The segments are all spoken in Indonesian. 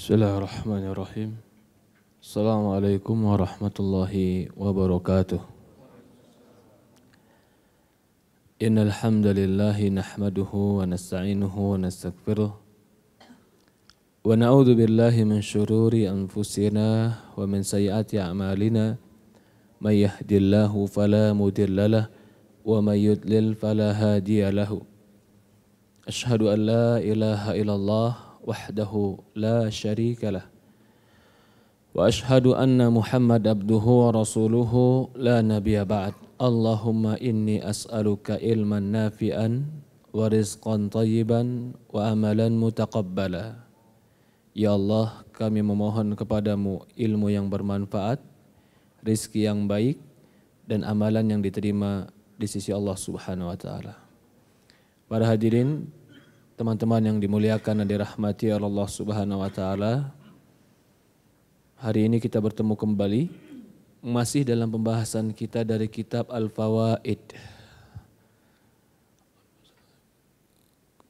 Bismillahirrahmanirrahim. Assalamualaikum warahmatullahi wabarakatuh. Innal hamdalillahi nahmaduhu wa nasta'inuhu wa nastaghfiruh wa na'udzu billahi min syururi anfusina wa min sayyiati a'malina may yahdihillahu fala mudilla lahu wa may yudlil fala hadiya lahu. Asyhadu an la ilaha illallah wahdahu la syarika lah wa ashhadu anna Muhammad abduhu wa rasuluhu la nabiyya ba'd. Allahumma inni as'aluka ilman nafi'an wa rizqan thayyiban wa amalan mutaqabbala. Ya Allah, kami memohon kepadamu ilmu yang bermanfaat, rizki yang baik, dan amalan yang diterima di sisi Allah Subhanahu wa ta'ala. Para hadirin, teman-teman yang dimuliakan dan dirahmati Allah Subhanahu wa ta'ala, hari ini kita bertemu kembali masih dalam pembahasan kita dari kitab Al-Fawaid.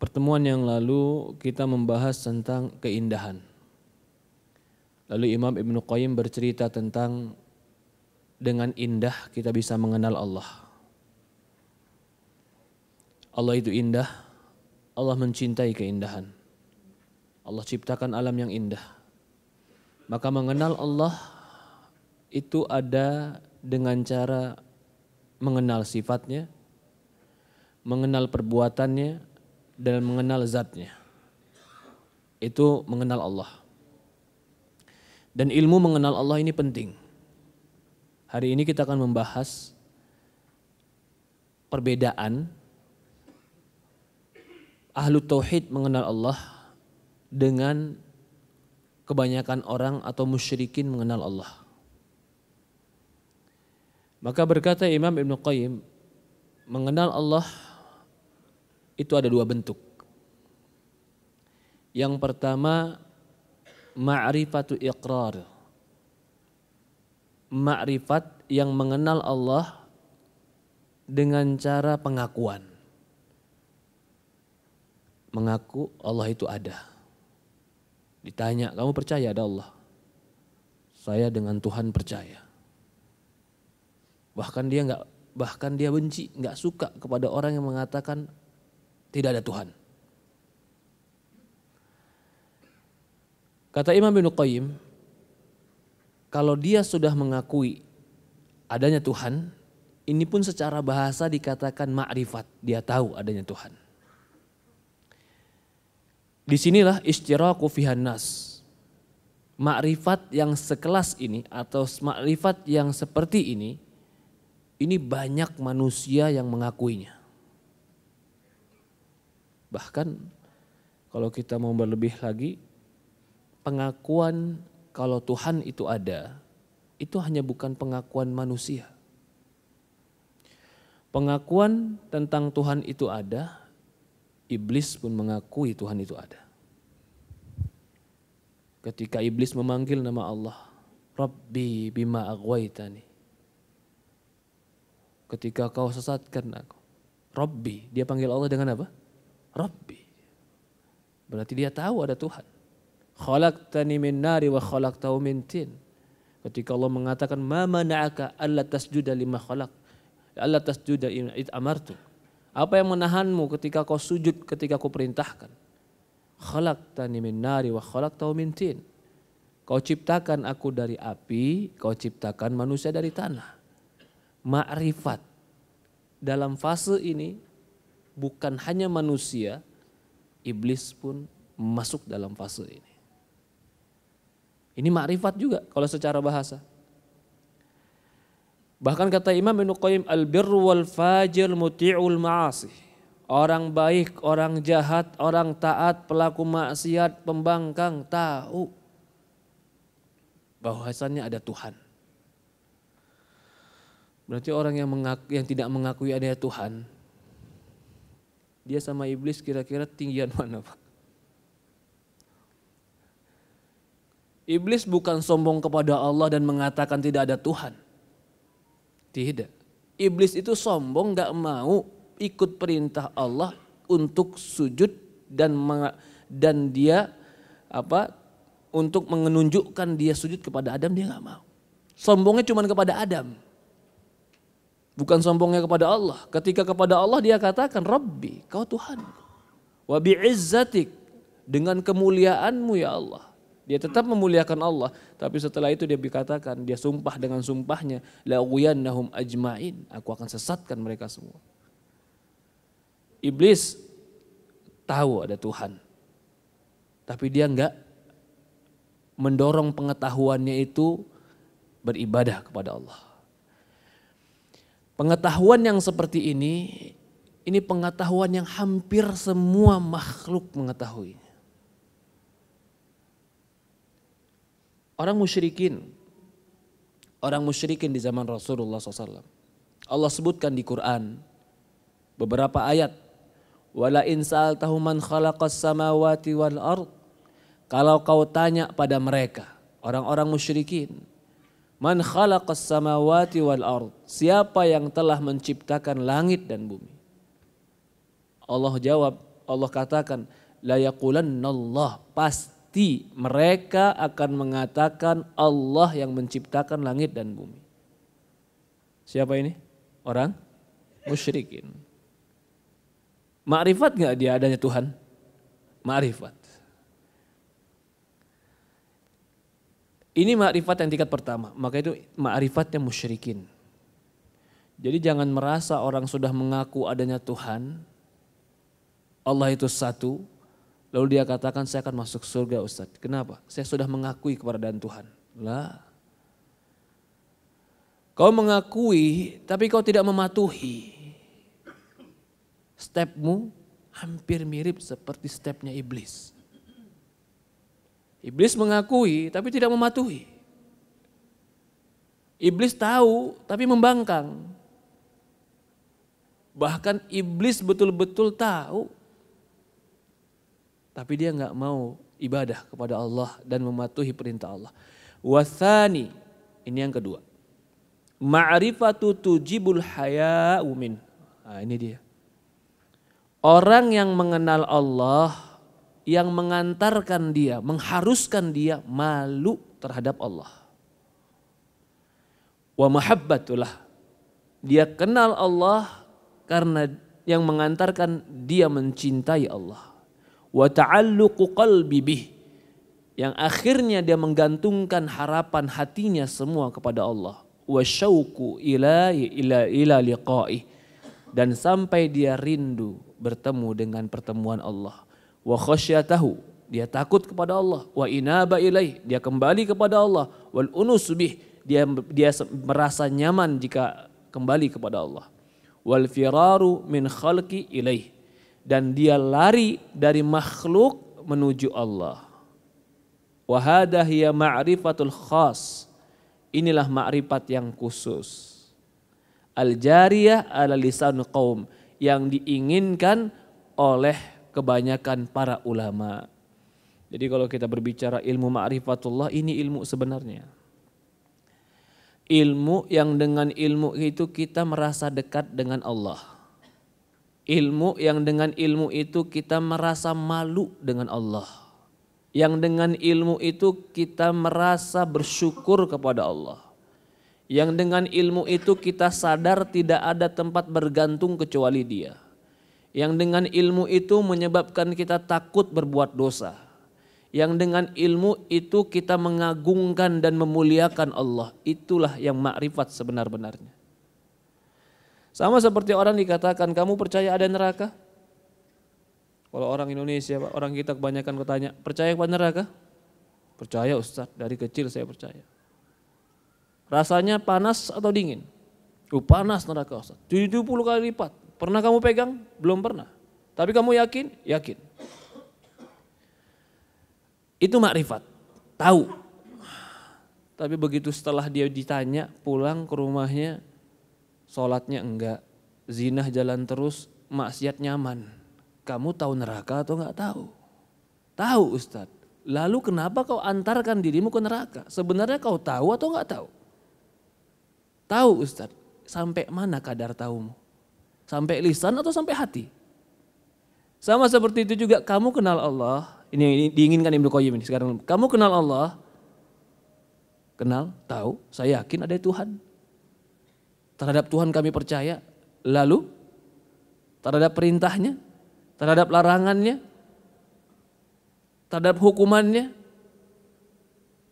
Pertemuan yang lalu kita membahas tentang keindahan. Lalu Imam Ibn Qayyim bercerita tentang dengan indah kita bisa mengenal Allah. Allah itu indah, Allah mencintai keindahan. Allah ciptakan alam yang indah. Maka mengenal Allah itu ada dengan cara mengenal sifatnya, mengenal perbuatannya, dan mengenal zatnya. Itu mengenal Allah. Dan ilmu mengenal Allah ini penting. Hari ini kita akan membahas perbedaan Ahlu Tauhid mengenal Allah dengan kebanyakan orang atau musyrikin mengenal Allah. Maka berkata Imam Ibn Qayyim, mengenal Allah itu ada dua bentuk. Yang pertama, ma'rifatu iqrar. Ma'rifat yang mengenal Allah dengan cara pengakuan. Mengaku Allah itu ada. Ditanya, kamu percaya ada Allah? Saya dengan Tuhan percaya. Bahkan dia benci, nggak suka kepada orang yang mengatakan tidak ada Tuhan. Kata Imam Ibn Qayyim, kalau dia sudah mengakui adanya Tuhan, ini pun secara bahasa dikatakan ma'rifat, dia tahu adanya Tuhan. Disinilah ishtiraku fihan nas. Ma'rifat yang sekelas ini atau ma'rifat yang seperti ini banyak manusia yang mengakuinya. Bahkan kalau kita mau berlebih lagi, pengakuan kalau Tuhan itu ada, itu hanya bukan pengakuan manusia. Pengakuan tentang Tuhan itu ada, Iblis pun mengakui Tuhan itu ada. Ketika Iblis memanggil nama Allah, Rabbi bima aghwaytani. Ketika kau sesatkan aku, Rabbi, dia panggil Allah dengan apa? Rabbi. Berarti dia tahu ada Tuhan. Khalaqtani min nari wa khalaqtahu min tin. Ketika Allah mengatakan ma mana'aka alla tasjuda lima khalaq, alla tasjuda id amartu. Apa yang menahanmu ketika kau sujud ketika kau perintahkan? Khalaqtani min nari wa khalaqtahu min tin. Kau ciptakan aku dari api, kau ciptakan manusia dari tanah. Ma'rifat dalam fase ini bukan hanya manusia, iblis pun masuk dalam fase ini. Ini ma'rifat juga kalau secara bahasa. Bahkan kata Imam Ibn Qayyim, al-birru wal fajir muti'ul ma'asih. Orang baik, orang jahat, orang taat, pelaku maksiat, pembangkang tahu bahwasannya ada Tuhan. Berarti orang yang tidak mengakui adanya Tuhan, dia sama iblis kira-kira tinggian mana, Pak? Iblis bukan sombong kepada Allah dan mengatakan tidak ada Tuhan. Tidak. Iblis itu sombong, gak mau ikut perintah Allah untuk sujud dan dia untuk menunjukkan dia sujud kepada Adam, dia nggak mau. Sombongnya cuma kepada Adam. Bukan sombongnya kepada Allah. Ketika kepada Allah dia katakan, Rabbi, kau Tuhan. Wa bi'izzatik, dengan kemuliaanmu ya Allah. Dia tetap memuliakan Allah. Tapi setelah itu dia berkatakan, dia sumpah dengan sumpahnya, la'uwiyannahum ajma'in, aku akan sesatkan mereka semua. Iblis tahu ada Tuhan. Tapi dia enggak mendorong pengetahuannya itu beribadah kepada Allah. Pengetahuan yang seperti ini pengetahuan yang hampir semua makhluk mengetahui. Orang musyrikin di zaman Rasulullah SAW. Allah sebutkan di Quran beberapa ayat. Wala in sa'altahu man khalaqas samawati wal ard. Kalau kau tanya pada mereka, orang-orang musyrikin, man khalaqas samawati wal ard, siapa yang telah menciptakan langit dan bumi? Allah jawab, Allah katakan, la yaqulannallah, pasti mereka akan mengatakan Allah yang menciptakan langit dan bumi. Siapa ini? Orang musyrikin. Ma'rifat gak dia adanya Tuhan? Ma'rifat. Ini ma'rifat yang tingkat pertama, maka itu ma'rifatnya musyrikin. Jadi jangan merasa orang sudah mengaku adanya Tuhan, Allah itu satu, lalu dia katakan saya akan masuk surga Ustaz. Kenapa? Saya sudah mengakui keberadaan Tuhan. Lah. Kau mengakui tapi kau tidak mematuhi. Stepmu hampir mirip seperti stepnya iblis. Iblis mengakui tapi tidak mematuhi. Iblis tahu tapi membangkang. Bahkan iblis betul-betul tahu tapi dia nggak mau ibadah kepada Allah dan mematuhi perintah Allah. Wathani, ini yang kedua. Ma'rifatu tujibul haya'u min. Nah, ini dia. Orang yang mengenal Allah, yang mengantarkan dia, mengharuskan dia malu terhadap Allah. Wa mahabbatullah. Dia kenal Allah karena yang mengantarkan dia mencintai Allah. Wa ta'alluqu qalbi bih. Yang akhirnya dia menggantungkan harapan hatinya semua kepada Allah. Wa syauqu ila liqa'ih. Dan sampai dia rindu bertemu dengan pertemuan Allah. Wa khasyatahu, dia takut kepada Allah. Wa inaba ilaih, dia kembali kepada Allah. Wal unus bih, dia merasa nyaman jika kembali kepada Allah. Wal firaru min khalqi ilaih, dan dia lari dari makhluk menuju Allah. Wa hadha hiya ma'rifatul khas, inilah ma'rifat yang khusus. Al-jariyah ala lisan qaum, yang diinginkan oleh kebanyakan para ulama. Jadi kalau kita berbicara ilmu ma'rifatullah, ini ilmu sebenarnya. Ilmu yang dengan ilmu itu kita merasa dekat dengan Allah. Ilmu yang dengan ilmu itu kita merasa malu dengan Allah. Yang dengan ilmu itu kita merasa bersyukur kepada Allah. Yang dengan ilmu itu kita sadar tidak ada tempat bergantung kecuali Dia. Yang dengan ilmu itu menyebabkan kita takut berbuat dosa. Yang dengan ilmu itu kita mengagungkan dan memuliakan Allah. Itulah yang makrifat sebenar-benarnya. Sama seperti orang dikatakan, kamu percaya ada neraka? Kalau orang Indonesia, Pak, orang kita kebanyakan bertanya, percaya kepada neraka? Percaya Ustaz, dari kecil saya percaya. Rasanya panas atau dingin? Panas neraka Ustaz, 70 kali lipat. Pernah kamu pegang? Belum pernah. Tapi kamu yakin? Yakin. Itu makrifat, tahu. Tapi begitu setelah dia ditanya, pulang ke rumahnya, sholatnya enggak, zinah jalan terus, maksiat nyaman. Kamu tahu neraka atau enggak tahu? Tahu Ustaz. Lalu kenapa kau antarkan dirimu ke neraka? Sebenarnya kau tahu atau enggak tahu? Tahu Ustaz. Sampai mana kadar tahumu? Sampai lisan atau sampai hati? Sama seperti itu juga kamu kenal Allah, Ini diinginkan Ibnu Qayyim ini sekarang. Kamu kenal Allah? Kenal, tahu, saya yakin ada Tuhan. Terhadap Tuhan kami percaya. Lalu terhadap perintahnya, terhadap larangannya, terhadap hukumannya,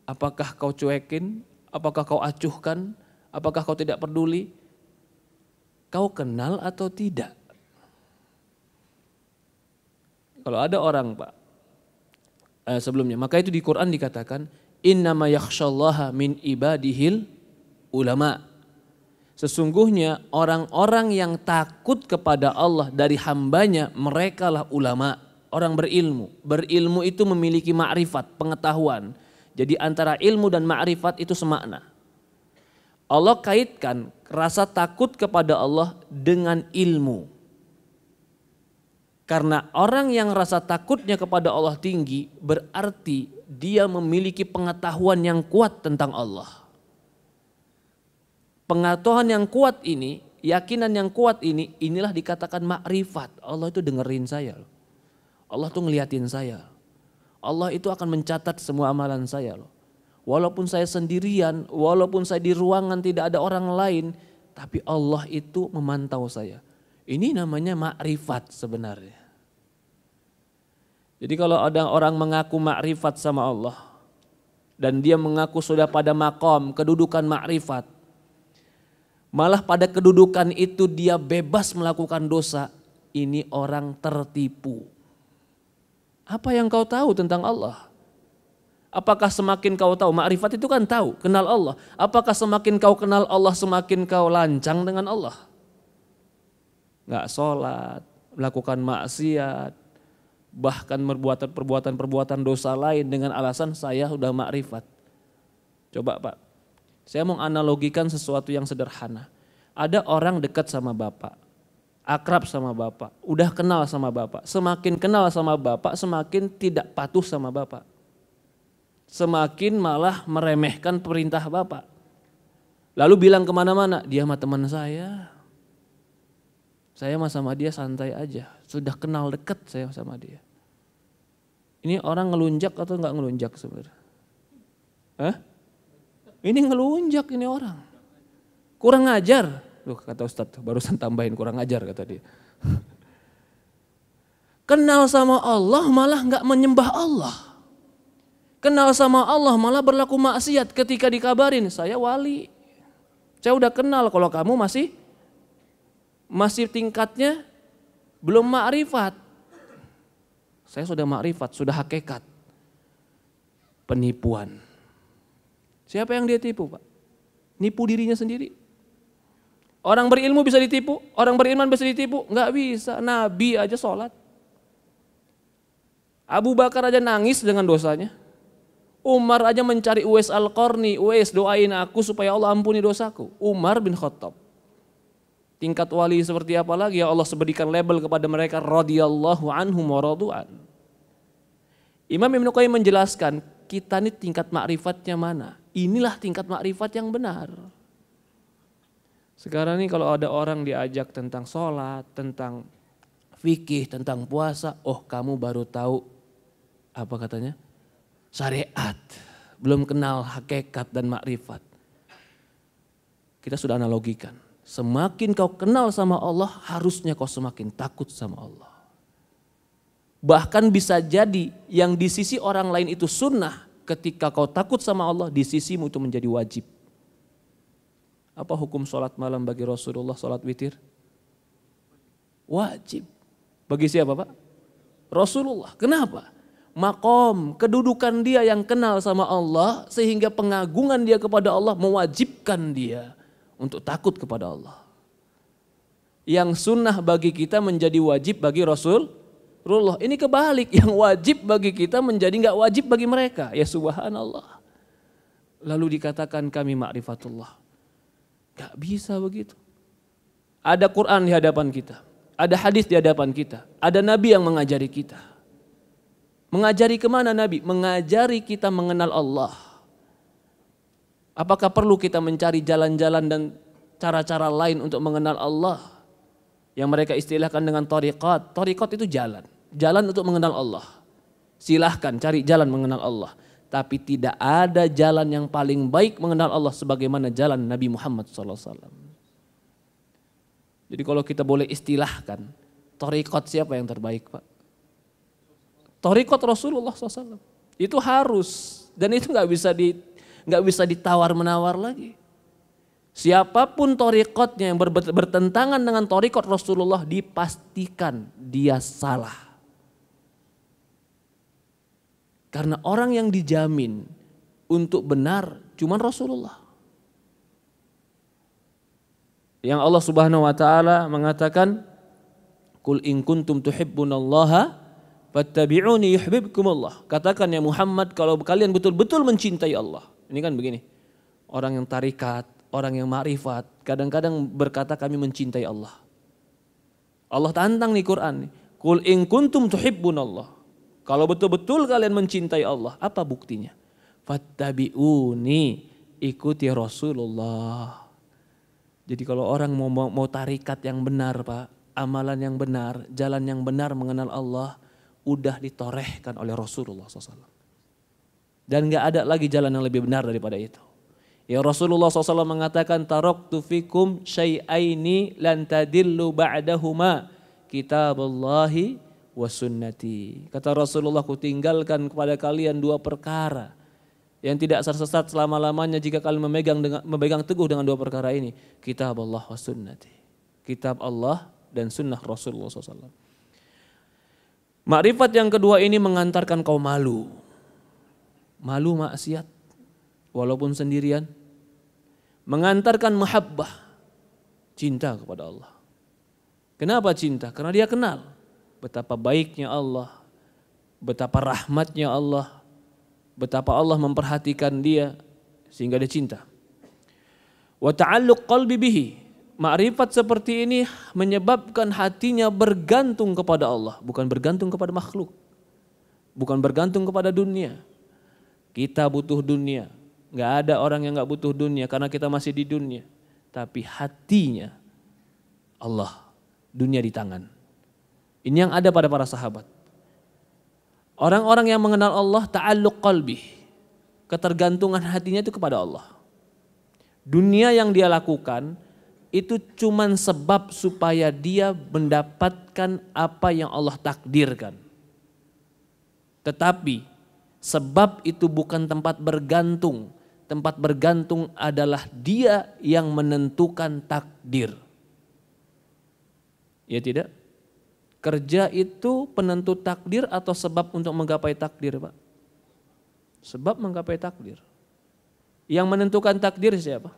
apakah kau cuekin? Apakah kau acuhkan? Apakah kau tidak peduli? Kau kenal atau tidak? Kalau ada orang Pak, sebelumnya, maka itu di Quran dikatakan, innama yakhshallaha min ibadihil ulama. Sesungguhnya orang-orang yang takut kepada Allah dari hambanya, merekalah ulama, orang berilmu. Berilmu itu memiliki ma'rifat, pengetahuan. Jadi antara ilmu dan ma'rifat itu semakna. Allah kaitkan rasa takut kepada Allah dengan ilmu. Karena orang yang rasa takutnya kepada Allah tinggi berarti dia memiliki pengetahuan yang kuat tentang Allah. Pengetahuan yang kuat ini, yakinan yang kuat ini, inilah dikatakan makrifat. Allah itu dengerin saya. Allah tuh ngeliatin saya. Allah itu akan mencatat semua amalan saya loh. Walaupun saya sendirian, walaupun saya di ruangan tidak ada orang lain, tapi Allah itu memantau saya. Ini namanya makrifat sebenarnya. Jadi kalau ada orang mengaku makrifat sama Allah dan dia mengaku sudah pada makom kedudukan makrifat, malah pada kedudukan itu dia bebas melakukan dosa, ini orang tertipu. Apa yang kau tahu tentang Allah? Apakah semakin kau tahu, makrifat itu kan tahu, kenal Allah. Apakah semakin kau kenal Allah semakin kau lancang dengan Allah? Gak sholat, melakukan maksiat, bahkan perbuatan dosa lain dengan alasan saya sudah makrifat. Coba Pak, saya mau analogikan sesuatu yang sederhana. Ada orang dekat sama Bapak, akrab sama Bapak, udah kenal sama Bapak. Semakin kenal sama Bapak, semakin tidak patuh sama Bapak. Semakin malah meremehkan perintah Bapak. Lalu bilang kemana-mana, dia sama teman saya. Saya sama dia santai aja, sudah kenal dekat saya sama dia. Ini orang ngelunjak atau enggak ngelunjak sebenarnya? Ini ngelunjak ini orang. Kurang ajar. Loh, kata Ustadz, barusan tambahin kurang ajar kata dia. Kenal sama Allah malah enggak menyembah Allah. Kenal sama Allah malah berlaku maksiat ketika dikabarin, saya wali. Saya udah kenal, kalau kamu masih tingkatnya belum makrifat. Saya sudah makrifat, sudah hakikat. Penipuan. Siapa yang dia tipu Pak? Nipu dirinya sendiri. Orang berilmu bisa ditipu, orang beriman bisa ditipu? Enggak bisa, Nabi aja sholat. Abu Bakar aja nangis dengan dosanya. Umar aja mencari Uwais Al-Qarni, Uwais doain aku supaya Allah ampuni dosaku. Umar bin Khattab. Tingkat wali seperti apa lagi ya Allah seberikan label kepada mereka radhiyallahu anhum wa radu'an. Imam Ibnu Qayyim menjelaskan kita ini tingkat makrifatnya mana? Inilah tingkat makrifat yang benar. Sekarang ini kalau ada orang diajak tentang sholat, tentang fikih, tentang puasa, oh kamu baru tahu apa katanya? Syariat, belum kenal hakikat dan makrifat. Kita sudah analogikan. Semakin kau kenal sama Allah, harusnya kau semakin takut sama Allah. Bahkan bisa jadi yang di sisi orang lain itu sunnah, ketika kau takut sama Allah, di sisimu itu menjadi wajib. Apa hukum sholat malam bagi Rasulullah, sholat witir? Wajib. Bagi siapa Pak? Rasulullah. Kenapa? Makom, kedudukan dia yang kenal sama Allah, sehingga pengagungan dia kepada Allah mewajibkan dia untuk takut kepada Allah. Yang sunnah bagi kita menjadi wajib bagi Rasulullah. Ini kebalik, yang wajib bagi kita menjadi enggak wajib bagi mereka. Ya subhanallah. Lalu dikatakan kami ma'rifatullah. Gak bisa begitu. Ada Quran di hadapan kita, ada hadis di hadapan kita, ada Nabi yang mengajari kita. Mengajari kemana Nabi? Mengajari kita mengenal Allah. Apakah perlu kita mencari jalan-jalan dan cara-cara lain untuk mengenal Allah? Yang mereka istilahkan dengan thariqat. Thariqat itu jalan. Jalan untuk mengenal Allah. Silahkan cari jalan mengenal Allah. Tapi tidak ada jalan yang paling baik mengenal Allah sebagaimana jalan Nabi Muhammad SAW. Jadi kalau kita boleh istilahkan, thariqat siapa yang terbaik, Pak? Thariqat Rasulullah SAW. Itu harus, dan itu nggak bisa ditawar menawar lagi. Siapapun thariqatnya yang bertentangan dengan thariqat Rasulullah dipastikan dia salah. Karena orang yang dijamin untuk benar cuma Rasulullah. Yang Allah Subhanahu wa taala mengatakan, "Qul in kuntum tuhibbunallaha fattabi'uni yuhibbukumullah." Katakan ya Muhammad, kalau kalian betul-betul mencintai Allah. Ini kan begini. Orang yang tarikat, orang yang ma'rifat, kadang-kadang berkata kami mencintai Allah. Allah tantang di Quran, "Qul in kuntum tuhibbunallah." Kalau betul-betul kalian mencintai Allah, apa buktinya? Fattabi'uni, ikuti Rasulullah. Jadi kalau orang mau tarikat yang benar, Pak, amalan yang benar, jalan yang benar mengenal Allah, udah ditorehkan oleh Rasulullah SAW. Dan gak ada lagi jalan yang lebih benar daripada itu. Ya Rasulullah SAW mengatakan, taraktu fikum syai'aini lan tadillu ba'dahuma, kitabullahi wa sunnati. Kata Rasulullah, ku tinggalkan kepada kalian dua perkara yang tidak tersesat selama-lamanya jika kalian memegang teguh dengan dua perkara ini. Kitab Allah wa sunnati. Kitab Allah dan sunnah Rasulullah SAW. Makrifat yang kedua ini mengantarkan kau malu. Malu maksiat walaupun sendirian. Mengantarkan mahabbah, cinta kepada Allah. Kenapa cinta? Karena dia kenal betapa baiknya Allah, betapa rahmatnya Allah, betapa Allah memperhatikan dia sehingga dia cinta. Wa ta'alluq qalbi bihi. Ma'rifat seperti ini menyebabkan hatinya bergantung kepada Allah, bukan bergantung kepada makhluk. Bukan bergantung kepada dunia. Kita butuh dunia. Enggak ada orang yang enggak butuh dunia karena kita masih di dunia. Tapi hatinya Allah, dunia di tangan. Ini yang ada pada para sahabat. Orang-orang yang mengenal Allah, ta'alluq qalbi, ketergantungan hatinya itu kepada Allah. Dunia yang dia lakukan itu cuman sebab supaya dia mendapatkan apa yang Allah takdirkan. Tetapi sebab itu bukan tempat bergantung. Tempat bergantung adalah dia yang menentukan takdir. Ya tidak? Kerja itu penentu takdir atau sebab untuk menggapai takdir, Pak? Sebab menggapai takdir. Yang menentukan takdir siapa?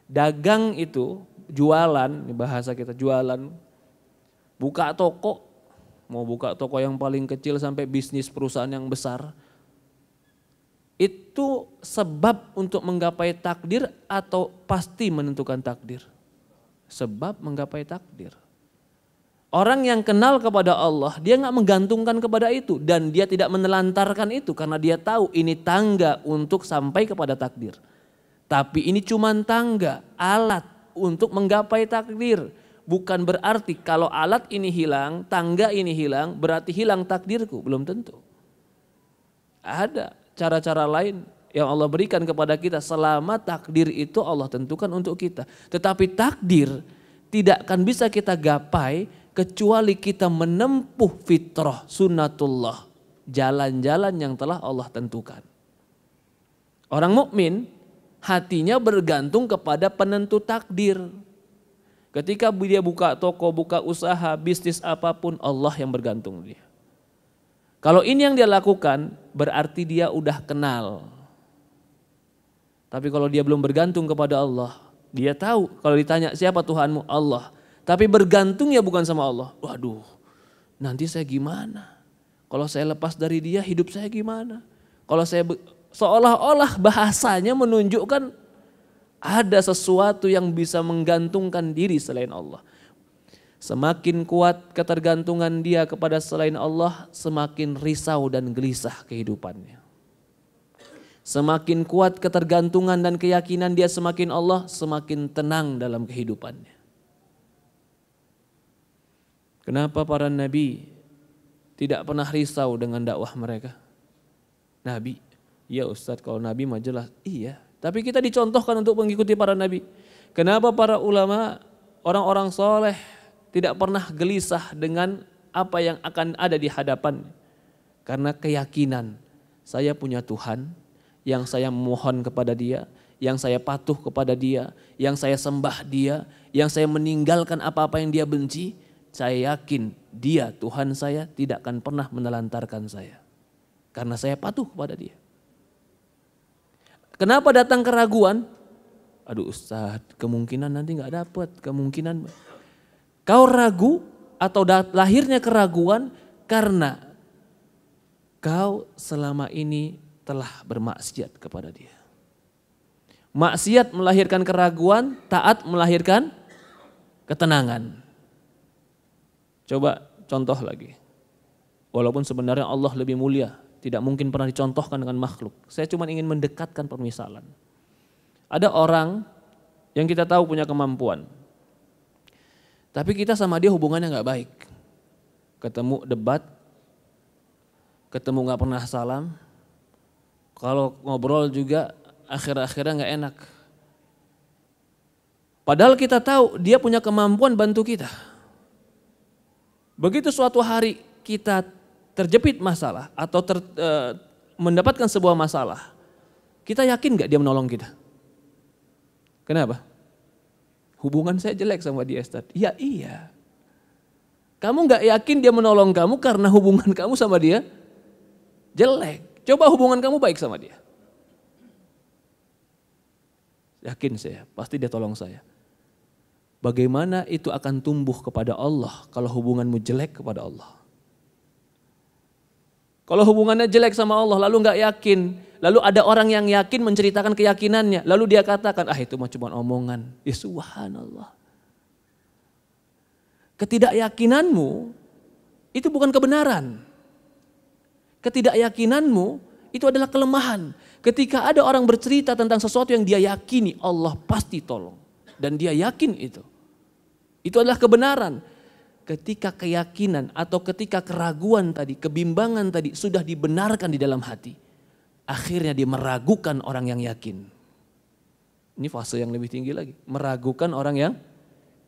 Dagang itu, jualan, bahasa kita jualan, buka toko, mau buka toko yang paling kecil sampai bisnis perusahaan yang besar, itu sebab untuk menggapai takdir atau pasti menentukan takdir? Sebab menggapai takdir. Orang yang kenal kepada Allah, dia gak menggantungkan kepada itu. Dan dia tidak menelantarkan itu karena dia tahu ini tangga untuk sampai kepada takdir. Tapi ini cuma tangga, alat untuk menggapai takdir. Bukan berarti kalau alat ini hilang, tangga ini hilang, berarti hilang takdirku. Belum tentu. Ada cara-cara lain yang Allah berikan kepada kita selama takdir itu Allah tentukan untuk kita. Tetapi takdir tidak akan bisa kita gapai kecuali kita menempuh fitrah, sunnatullah, jalan-jalan yang telah Allah tentukan. Orang mukmin hatinya bergantung kepada penentu takdir. Ketika dia buka toko, buka usaha, bisnis apapun, Allah yang bergantung dia. Kalau ini yang dia lakukan, berarti dia udah kenal. Tapi kalau dia belum bergantung kepada Allah, dia tahu kalau ditanya siapa Tuhanmu? Allah. Tapi bergantung ya bukan sama Allah. Waduh, nanti saya gimana? Kalau saya lepas dari dia, hidup saya gimana? Kalau saya seolah-olah bahasanya menunjukkan ada sesuatu yang bisa menggantungkan diri selain Allah. Semakin kuat ketergantungan dia kepada selain Allah, semakin risau dan gelisah kehidupannya. Semakin kuat ketergantungan dan keyakinan dia semakin Allah, semakin tenang dalam kehidupannya. Kenapa para nabi tidak pernah risau dengan dakwah mereka? Nabi, iya Ustadz kalau Nabi mah jelas, iya. Tapi kita dicontohkan untuk mengikuti para Nabi. Kenapa para ulama, orang-orang soleh tidak pernah gelisah dengan apa yang akan ada di hadapan? Karena keyakinan, saya punya Tuhan yang saya mohon kepada Dia, yang saya patuh kepada Dia, yang saya sembah Dia, yang saya meninggalkan apa-apa yang Dia benci. Saya yakin Dia, Tuhan saya, tidak akan pernah menelantarkan saya. Karena saya patuh kepada Dia. Kenapa datang keraguan? Aduh Ustadz, kemungkinan nanti gak dapat, kemungkinan. Kau ragu atau lahirnya keraguan karena kau selama ini telah bermaksiat kepada Dia. Maksiat melahirkan keraguan, taat melahirkan ketenangan. Coba contoh lagi. Walaupun sebenarnya Allah lebih mulia, tidak mungkin pernah dicontohkan dengan makhluk. Saya cuma ingin mendekatkan permisalan. Ada orang yang kita tahu punya kemampuan, tapi kita sama dia hubungannya gak baik. Ketemu debat, ketemu gak pernah salam, kalau ngobrol juga akhir-akhirnya gak enak. Padahal kita tahu dia punya kemampuan bantu kita. Begitu suatu hari kita terjepit masalah atau mendapatkan sebuah masalah, kita yakin gak dia menolong kita? Kenapa? Hubungan saya jelek sama dia Ustaz. Ya iya. Kamu gak yakin dia menolong kamu karena hubungan kamu sama dia jelek. Coba hubungan kamu baik sama dia. Yakin saya, pasti dia tolong saya. Bagaimana itu akan tumbuh kepada Allah kalau hubunganmu jelek kepada Allah? Kalau hubungannya jelek sama Allah lalu gak yakin, lalu ada orang yang yakin menceritakan keyakinannya, lalu dia katakan, itu mah cuma omongan. Ya subhanallah. Ketidakyakinanmu itu bukan kebenaran. Ketidakyakinanmu itu adalah kelemahan. Ketika ada orang bercerita tentang sesuatu yang dia yakini, Allah pasti tolong. Dan dia yakin itu. Itu adalah kebenaran. Ketika keyakinan atau ketika keraguan tadi, kebimbangan tadi sudah dibenarkan di dalam hati. Akhirnya dia meragukan orang yang yakin. Ini fase yang lebih tinggi lagi. Meragukan orang yang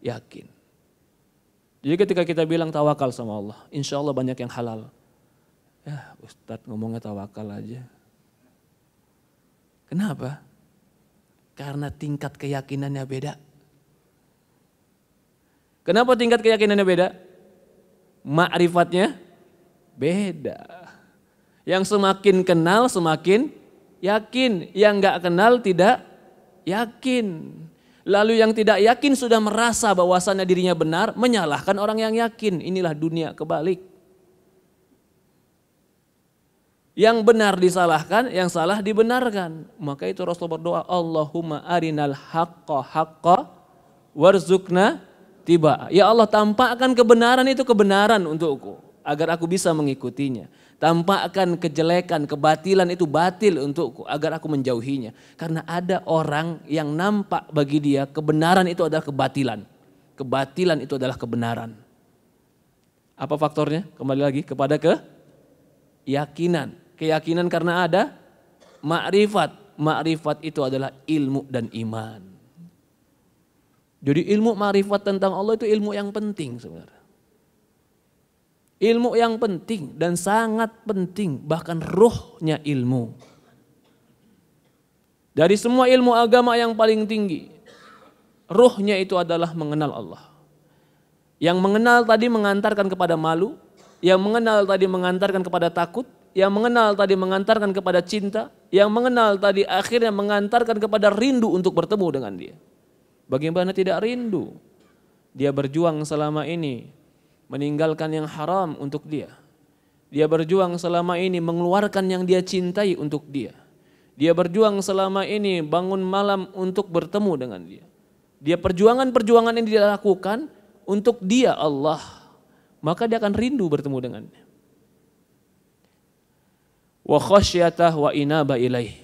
yakin. Jadi ketika kita bilang tawakal sama Allah, insya Allah banyak yang halal. Ya Ustadz ngomongnya tawakal aja. Kenapa? Karena tingkat keyakinannya beda. Kenapa tingkat keyakinannya beda? Ma'rifatnya beda. Yang semakin kenal semakin yakin. Yang gak kenal tidak yakin. Lalu yang tidak yakin sudah merasa bahwasannya dirinya benar, menyalahkan orang yang yakin. Inilah dunia kebalik. Yang benar disalahkan, yang salah dibenarkan. Maka itu Rasul berdoa, Allahumma arinal haqqa haqqa warzuqna tiba. Ya Allah, tampakkan kebenaran itu kebenaran untukku agar aku bisa mengikutinya. Tampakkan kejelekan, kebatilan itu batil untukku agar aku menjauhinya. Karena ada orang yang nampak bagi dia kebenaran itu adalah kebatilan. Kebatilan itu adalah kebenaran. Apa faktornya? Kembali lagi kepada keyakinan. Keyakinan karena ada ma'rifat. Ma'rifat itu adalah ilmu dan iman. Jadi ilmu ma'rifat tentang Allah itu ilmu yang penting sebenarnya. Ilmu yang penting dan sangat penting, bahkan ruhnya ilmu. Dari semua ilmu agama yang paling tinggi, ruhnya itu adalah mengenal Allah. Yang mengenal tadi mengantarkan kepada malu, yang mengenal tadi mengantarkan kepada takut, yang mengenal tadi mengantarkan kepada cinta, yang mengenal tadi akhirnya mengantarkan kepada rindu untuk bertemu dengan dia. Bagaimana tidak rindu? Dia berjuang selama ini meninggalkan yang haram untuk dia. Dia berjuang selama ini mengeluarkan yang dia cintai untuk dia. Dia berjuang selama ini bangun malam untuk bertemu dengan dia. Dia perjuangan-perjuangan yang dia lakukan untuk dia Allah. Maka dia akan rindu bertemu dengannya. Wa khasyatah wa inaba ilaih.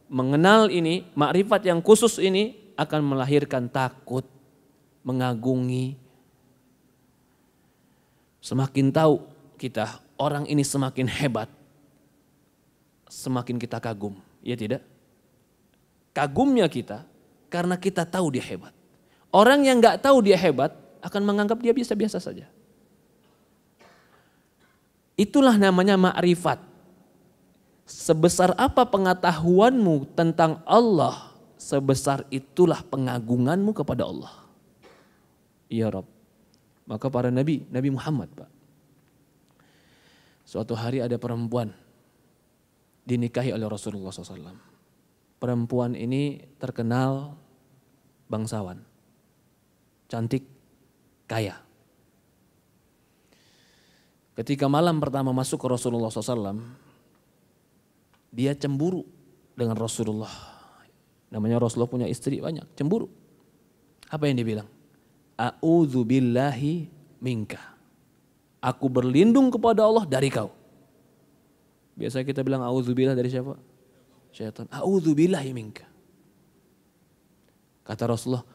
Mengenal ini, makrifat yang khusus ini akan melahirkan takut, mengagungi. Semakin tahu kita orang ini semakin hebat, semakin kita kagum, ya tidak? Kagumnya kita karena kita tahu dia hebat. Orang yang nggak tahu dia hebat akan menganggap dia biasa-biasa saja. Itulah namanya ma'rifat. Sebesar apa pengetahuanmu tentang Allah, sebesar itulah pengagunganmu kepada Allah. Ya Rabb. Maka para nabi, Nabi Muhammad Pak. Suatu hari ada perempuan dinikahi oleh Rasulullah SAW. Perempuan ini terkenal bangsawan, cantik, kaya. Ketika malam pertama masuk ke Rasulullah SAW, dia cemburu dengan Rasulullah. Namanya Rasulullah punya istri banyak, cemburu. Apa yang dia bilang? A'udzu billahi minka. Aku berlindung kepada Allah dari kau. Biasa kita bilang a'udzubillah dari siapa? Syaitan. A'udzu billahi minka. Kata Rasulullah,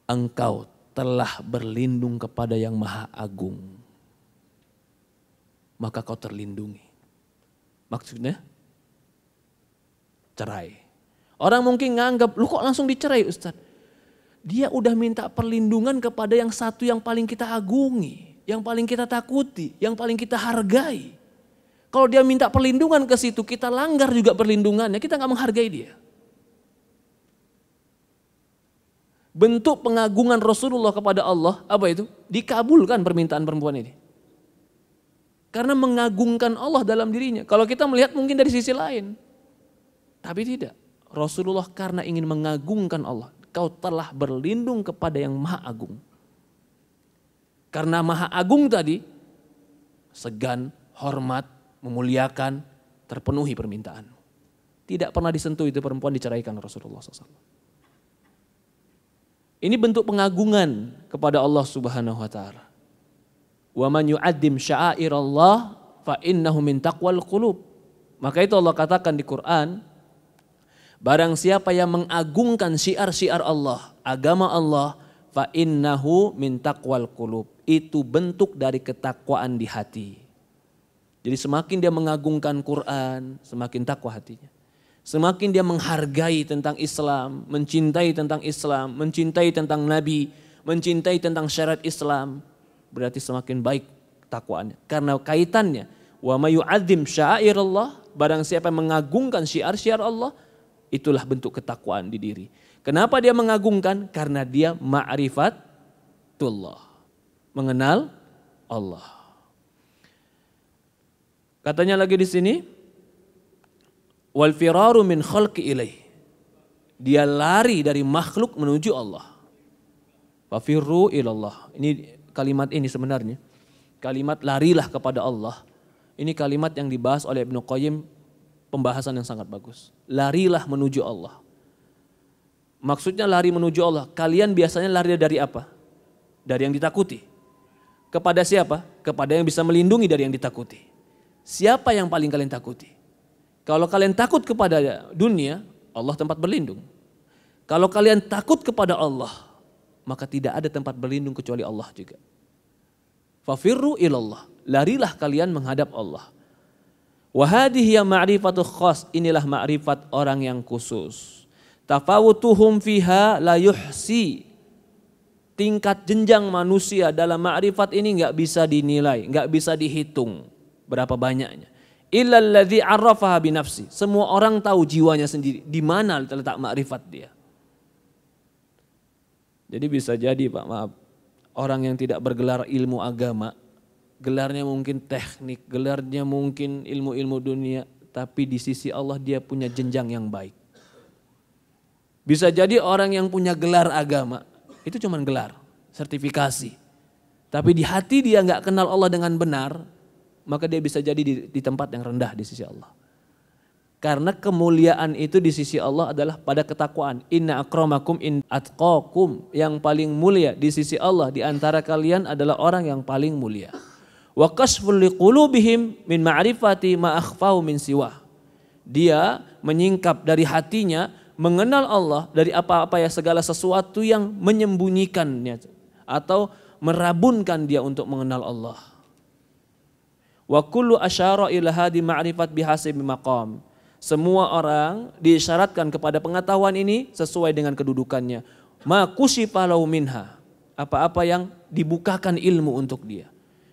engkau telah berlindung kepada yang maha agung. Maka kau terlindungi. Maksudnya cerai. Orang mungkin nganggap, lu kok langsung dicerai Ustaz? Dia udah minta perlindungan kepada yang satu yang paling kita agungi, yang paling kita takuti, yang paling kita hargai. Kalau dia minta perlindungan ke situ, kita langgar juga perlindungannya, kita nggak menghargai dia. Bentuk pengagungan Rasulullah kepada Allah, apa itu? Dikabulkan permintaan perempuan ini. Karena mengagungkan Allah dalam dirinya. Kalau kita melihat mungkin dari sisi lain. Tapi tidak. Rasulullah karena ingin mengagungkan Allah. Kau telah berlindung kepada yang maha agung. Karena maha agung tadi, segan, hormat, memuliakan, terpenuhi permintaan. Tidak pernah disentuh itu perempuan, diceraikan Rasulullah SAW. Ini bentuk pengagungan kepada Allah Subhanahu wa taala. Wa man yu'addim sya'airallah fa innahu min taqwal qulub. Maka itu Allah katakan di Quran, barang siapa yang mengagungkan syiar-syiar Allah, agama Allah, fa innahu min taqwal qulub. Itu bentuk dari ketakwaan di hati. Jadi semakin dia mengagungkan Quran, semakin takwa hatinya. Semakin dia menghargai tentang Islam, mencintai tentang Islam, mencintai tentang Nabi, mencintai tentang syariat Islam, berarti semakin baik takwaannya. Karena kaitannya, wa may yu'azzim sya'airallah, barang siapa yang mengagungkan syiar-syiar Allah, itulah bentuk ketakwaan di diri. Kenapa dia mengagungkan? Karena dia ma'rifatullah, mengenal Allah. Katanya lagi di sini, wal firaru min khalqi ilaih. Dia lari dari makhluk menuju Allah. Fafirru ilallah. Ini kalimat ini sebenarnya, kalimat larilah kepada Allah. Ini kalimat yang dibahas oleh Ibnu Qayyim, pembahasan yang sangat bagus. Larilah menuju Allah. Maksudnya lari menuju Allah. Kalian biasanya lari dari apa? Dari yang ditakuti. Kepada siapa? Kepada yang bisa melindungi dari yang ditakuti. Siapa yang paling kalian takuti? Kalau kalian takut kepada dunia, Allah tempat berlindung. Kalau kalian takut kepada Allah, maka tidak ada tempat berlindung kecuali Allah juga. Fafirru ilallah, larilah kalian menghadap Allah. Wa hadhihi ma'rifatu khas, inilah ma'rifat orang yang khusus. Tafawutuhum fiha la yuhsi. Tingkat jenjang manusia dalam ma'rifat ini enggak bisa dinilai, enggak bisa dihitung berapa banyaknya. Illal ladzi 'arrafaha bi nafsi. Semua orang tahu jiwanya sendiri di mana terletak ma'rifat dia. Jadi bisa jadi Pak, maaf, orang yang tidak bergelar ilmu agama, gelarnya mungkin teknik, gelarnya mungkin ilmu-ilmu dunia, tapi di sisi Allah dia punya jenjang yang baik. Bisa jadi orang yang punya gelar agama, itu cuma gelar, sertifikasi. Tapi di hati dia nggak kenal Allah dengan benar, maka dia bisa jadi di tempat yang rendah di sisi Allah. Karena kemuliaan itu di sisi Allah adalah pada ketakwaan. Inna akramakum in atqakum. Yang paling mulia di sisi Allah di antara kalian adalah orang yang paling mulia. Wa kasful liqulubihim min ma'rifati ma akhfau min siwah. Dia menyingkap dari hatinya, mengenal Allah dari apa-apa ya, segala sesuatu yang menyembunyikannya atau merabunkan dia untuk mengenal Allah. Wa kullu asyara ila hadi ma'rifat bihasib maqam. Semua orang diisyaratkan kepada pengetahuan ini sesuai dengan kedudukannya. Ma kusyifa lahu minha. Apa-apa yang dibukakan ilmu untuk dia.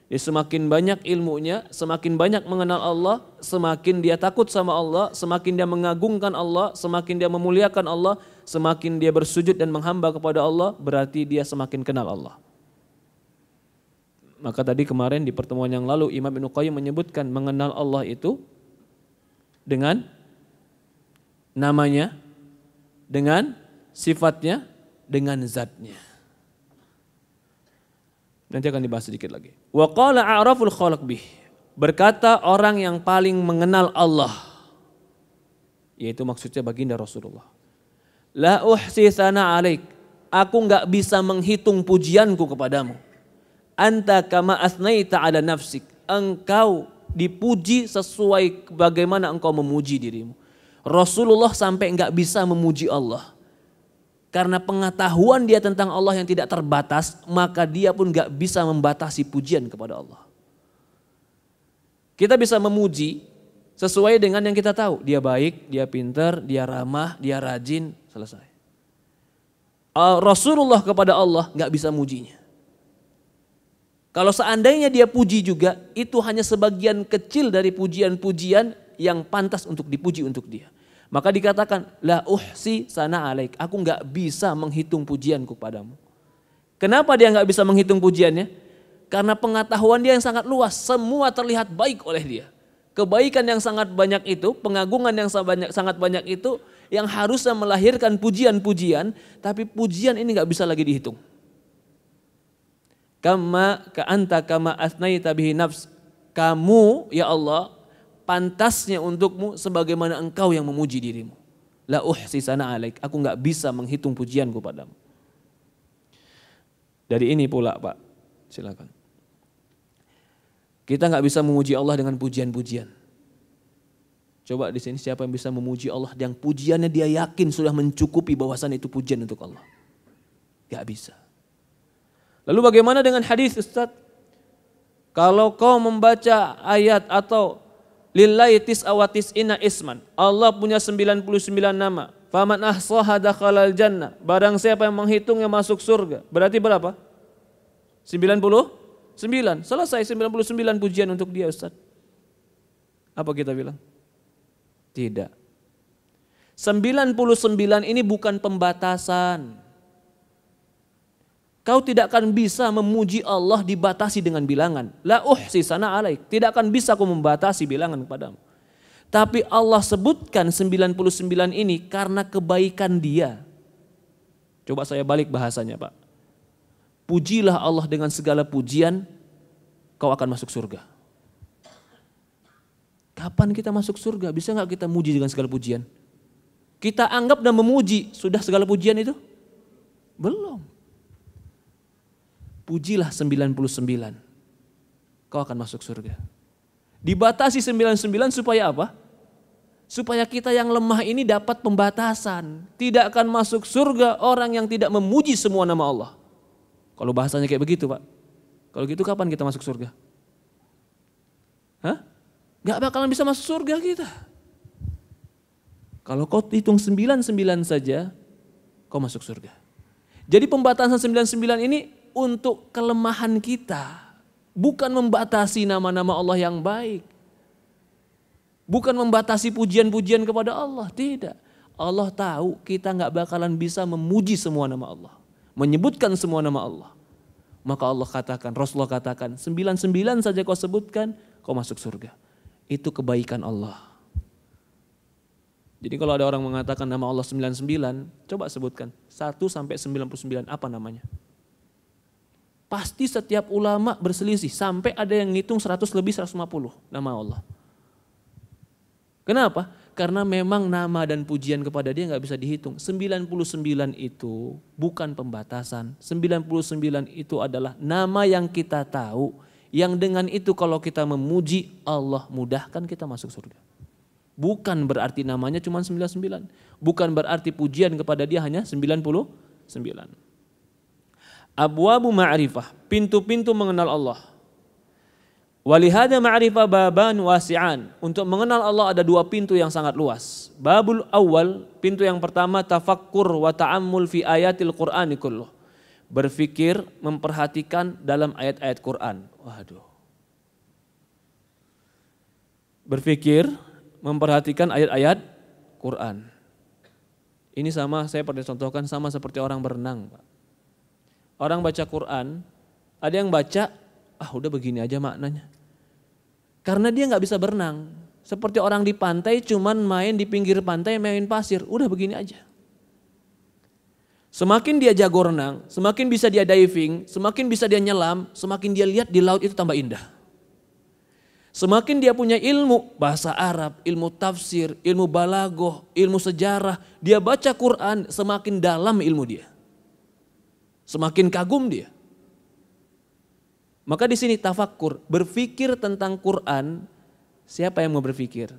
Dia semakin banyak ilmunya, semakin banyak mengenal Allah, semakin dia takut sama Allah, semakin dia mengagungkan Allah, semakin dia memuliakan Allah, semakin dia bersujud dan menghamba kepada Allah, berarti dia semakin kenal Allah. Maka tadi kemarin di pertemuan yang lalu Imam Ibnu Qayyim menyebutkan mengenal Allah itu dengan namanya, dengan sifatnya, dengan zatnya. Nanti akan dibahas sedikit lagi. Wa qala a'raful khalq bih. Berkata orang yang paling mengenal Allah. Yaitu maksudnya baginda Rasulullah. La uhsi sana alaik. Aku enggak bisa menghitung pujianku kepadamu. Anta kama asnaita ala nafsik. Engkau dipuji sesuai bagaimana engkau memuji dirimu. Rasulullah sampai enggak bisa memuji Allah. Karena pengetahuan dia tentang Allah yang tidak terbatas, maka dia pun gak bisa membatasi pujian kepada Allah. Kita bisa memuji sesuai dengan yang kita tahu. Dia baik, dia pintar, dia ramah, dia rajin, selesai. Rasulullah kepada Allah gak bisa mujinya. Kalau seandainya dia puji juga, itu hanya sebagian kecil dari pujian-pujian yang pantas untuk dipuji untuk dia. Maka dikatakan, la uhsi sana alaik. Aku enggak bisa menghitung pujianku padamu. Kenapa dia enggak bisa menghitung pujiannya? Karena pengetahuan dia yang sangat luas. Semua terlihat baik oleh dia. Kebaikan yang sangat banyak itu, pengagungan yang sangat banyak itu, yang harusnya melahirkan pujian-pujian, tapi pujian ini enggak bisa lagi dihitung. Kama anta kama asnaita bihi nafs. Kamu, ya Allah, pantasnya untukmu sebagaimana engkau yang memuji dirimu. La uhsi sana alaik. Aku enggak bisa menghitung pujianku padamu. Dari ini pula Pak, silakan. Kita enggak bisa memuji Allah dengan pujian-pujian. Coba di sini siapa yang bisa memuji Allah yang pujiannya dia yakin sudah mencukupi bahwasan itu pujian untuk Allah? Enggak bisa. Lalu bagaimana dengan hadis Ustaz? Kalau kau membaca ayat atau lillahi tis'awatis'ina isman. Allah punya 99 nama. Faman ahsaha dakhalal jannah. Barang siapa yang menghitungnya masuk surga. Berarti berapa? 99. Selesai 99 pujian untuk dia Ustaz. Apa kita bilang? Tidak. 99 ini bukan pembatasan. Kau tidak akan bisa memuji Allah dibatasi dengan bilangan. La uhsi sana alaik. Tidak akan bisa kau membatasi bilangan kepadamu. Tapi Allah sebutkan 99 ini karena kebaikan dia. Coba saya balik bahasanya Pak. Pujilah Allah dengan segala pujian, kau akan masuk surga. Kapan kita masuk surga? Bisa gak kita muji dengan segala pujian? Kita anggap dan memuji, sudah segala pujian itu? Belum. Pujilah 99, kau akan masuk surga. Dibatasi 99 supaya apa? Supaya kita yang lemah ini dapat pembatasan. Tidak akan masuk surga orang yang tidak memuji semua nama Allah. Kalau bahasanya kayak begitu Pak. Kalau gitu kapan kita masuk surga? Hah? Gak bakalan bisa masuk surga kita. Kalau kau hitung 99 saja, kau masuk surga. Jadi pembatasan 99 ini untuk kelemahan kita, bukan membatasi nama-nama Allah yang baik, bukan membatasi pujian-pujian kepada Allah, tidak. Allah tahu kita nggak bakalan bisa memuji semua nama Allah, menyebutkan semua nama Allah. Maka Allah katakan, Rasulullah katakan, 99 saja kau sebutkan, kau masuk surga. Itu kebaikan Allah. Jadi kalau ada orang mengatakan nama Allah 99, coba sebutkan 1 sampai 99 apa namanya? Pasti setiap ulama berselisih sampai ada yang ngitung 100 lebih 150 nama Allah. Kenapa? Karena memang nama dan pujian kepada dia nggak bisa dihitung. 99 itu bukan pembatasan. 99 itu adalah nama yang kita tahu. Yang dengan itu kalau kita memuji Allah mudahkan kita masuk surga. Bukan berarti namanya cuma 99. Bukan berarti pujian kepada dia hanya 99. Abwabu ma'rifah, pintu-pintu mengenal Allah. Walihada ma'rifah baban wasi'an. Untuk mengenal Allah ada dua pintu yang sangat luas. Babul awal, pintu yang pertama tafakkur wa ta'ammul fi ayatil Qur'ani kulluh. Berfikir, memperhatikan dalam ayat-ayat Quran. Waduh. Berfikir, memperhatikan ayat-ayat Quran. Ini sama, saya pernah contohkan sama seperti orang berenang, Pak. Orang baca Quran, ada yang baca, udah begini aja maknanya. Karena dia nggak bisa berenang. Seperti orang di pantai cuman main di pinggir pantai main pasir. Udah begini aja. Semakin dia jago renang, semakin bisa dia diving, semakin bisa dia nyelam, semakin dia lihat di laut itu tambah indah. Semakin dia punya ilmu bahasa Arab, ilmu tafsir, ilmu balaghah, ilmu sejarah. Dia baca Quran semakin dalam ilmu dia. Semakin kagum dia. Maka di sini tafakkur, berpikir tentang Quran, siapa yang mau berpikir?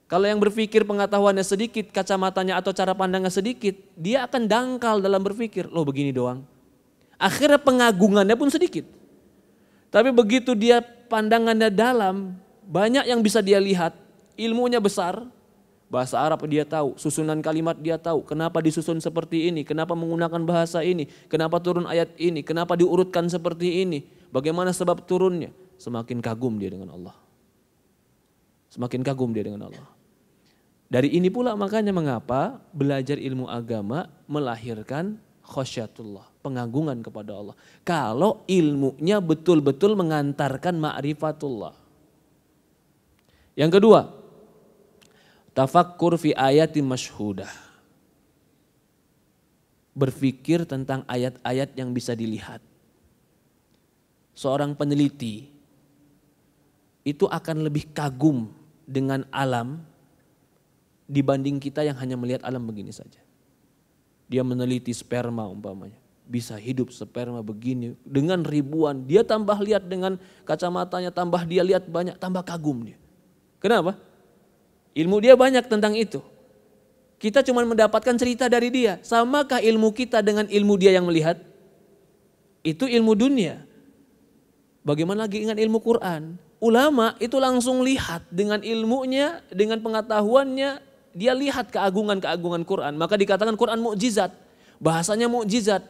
Kalau yang berpikir pengetahuannya sedikit, kacamatanya atau cara pandangnya sedikit, dia akan dangkal dalam berpikir, loh begini doang. Akhirnya pengagungannya pun sedikit. Tapi begitu dia pandangannya dalam, banyak yang bisa dia lihat, ilmunya besar, bahasa Arab dia tahu, susunan kalimat dia tahu, kenapa disusun seperti ini, kenapa menggunakan bahasa ini, kenapa turun ayat ini, kenapa diurutkan seperti ini. Bagaimana sebab turunnya? Semakin kagum dia dengan Allah. Semakin kagum dia dengan Allah. Dari ini pula makanya mengapa belajar ilmu agama melahirkan khasyatullah, pengagungan kepada Allah. Kalau ilmunya betul-betul mengantarkan ma'rifatullah. Yang kedua, tafakkur fi ayati masyhudah. Berpikir tentang ayat-ayat yang bisa dilihat. Seorang peneliti itu akan lebih kagum dengan alam dibanding kita yang hanya melihat alam begini saja. Dia meneliti sperma umpamanya, bisa hidup sperma begini dengan ribuan. Dia tambah lihat dengan kacamatanya, tambah dia lihat banyak, tambah kagum dia. Kenapa? Ilmu dia banyak tentang itu. Kita cuma mendapatkan cerita dari dia. Samakah ilmu kita dengan ilmu dia yang melihat? Itu ilmu dunia. Bagaimana lagi dengan ilmu Quran? Ulama itu langsung lihat dengan ilmunya, dengan pengetahuannya, dia lihat keagungan-keagungan Quran. Maka dikatakan Quran mukjizat, bahasanya mukjizat.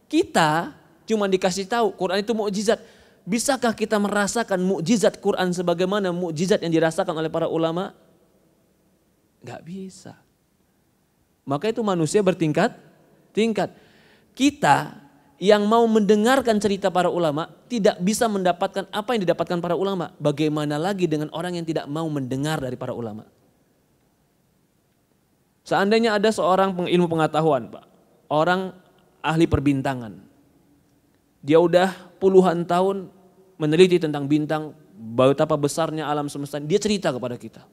Kita cuma dikasih tahu Quran itu mukjizat. Bisakah kita merasakan mukjizat Quran sebagaimana mukjizat yang dirasakan oleh para ulama? Gak bisa. Maka itu manusia bertingkat-tingkat. Kita yang mau mendengarkan cerita para ulama tidak bisa mendapatkan apa yang didapatkan para ulama. Bagaimana lagi dengan orang yang tidak mau mendengar dari para ulama? Seandainya ada seorang ilmu pengetahuan, Pak, orang ahli perbintangan. Dia udah puluhan tahun meneliti tentang bintang, betapa besarnya alam semesta. Dia cerita kepada kita.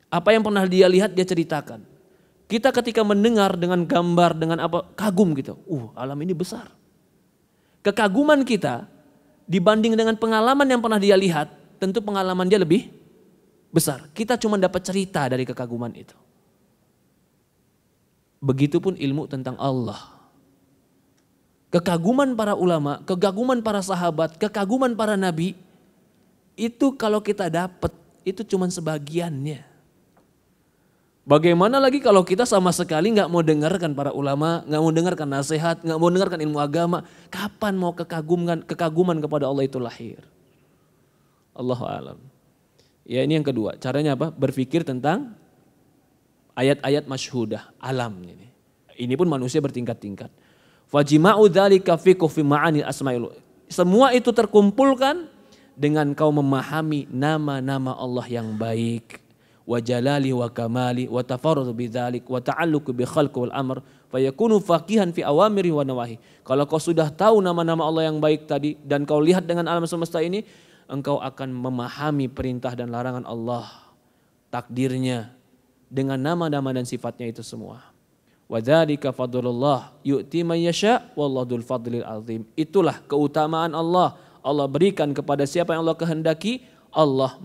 Apa yang pernah dia lihat dia ceritakan. Kita ketika mendengar dengan gambar, dengan apa, kagum gitu. Alam ini besar. Kekaguman kita dibanding dengan pengalaman yang pernah dia lihat, tentu pengalaman dia lebih besar. Kita cuma dapat cerita dari kekaguman itu. Begitupun ilmu tentang Allah. Kekaguman para ulama, kekaguman para sahabat, kekaguman para nabi, itu kalau kita dapat, itu cuma sebagiannya. Bagaimana lagi kalau kita sama sekali nggak mau dengarkan para ulama, nggak mau dengarkan nasihat, nggak mau dengarkan ilmu agama, kapan mau kekaguman kepada Allah itu lahir? Allahu a'lam. Ya ini yang kedua, caranya apa? Berpikir tentang ayat-ayat masyhudah, alam ini. Ini pun manusia bertingkat-tingkat. Fajima'u dzalika fi ma'ani asma'il. Semua itu terkumpulkan dengan kau memahami nama-nama Allah yang baik. Wa jalali wa kamali wa tafarrud bidzalik wa ta'alluq bi khalqi wal amr fayakunu faqihan fi awamiri wa nawahi. Kalau kau sudah tahu nama-nama Allah yang baik tadi dan kau lihat dengan alam semesta ini, engkau akan memahami perintah dan larangan Allah, takdirnya dengan nama-nama dan sifatnya itu semua. Wa dzalika fadlullah yu'ti man yasha wallahu dzul fadlil azim. Itulah keutamaan Allah. Allah berikan kepada siapa yang Allah kehendaki. Allah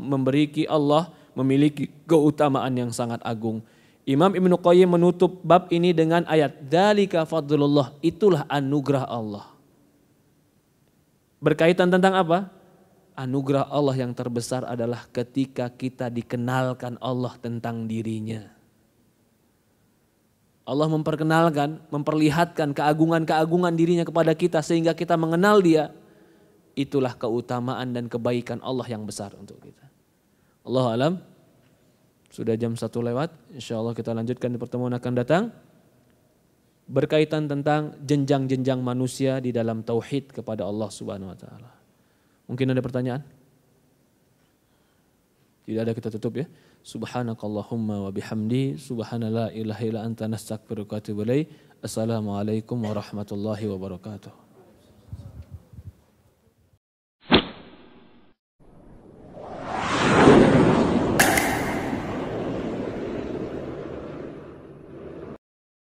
memiliki keutamaan yang sangat agung. Imam Ibnu Qayyim menutup bab ini dengan ayat dzalika fadlullah, itulah anugerah Allah. Berkaitan tentang apa? anugerah Allah yang terbesar adalah ketika kita dikenalkan Allah tentang dirinya. Allah memperkenalkan, memperlihatkan keagungan-keagungan dirinya kepada kita sehingga kita mengenal dia. Itulah keutamaan dan kebaikan Allah yang besar untuk kita. Allahu a'lam. Sudah jam 1 lewat. Insyaallah kita lanjutkan di pertemuan akan datang. Berkaitan tentang jenjang-jenjang manusia di dalam tauhid kepada Allah Subhanahu wa taala. Mungkin ada pertanyaan? Tidak ada, kita tutup ya. Subhanakallahumma wa bihamdi subhanallah ilaha illa anta nastaghfiruka wa atubu ilaik. Assalamualaikum warahmatullahi wabarakatuh.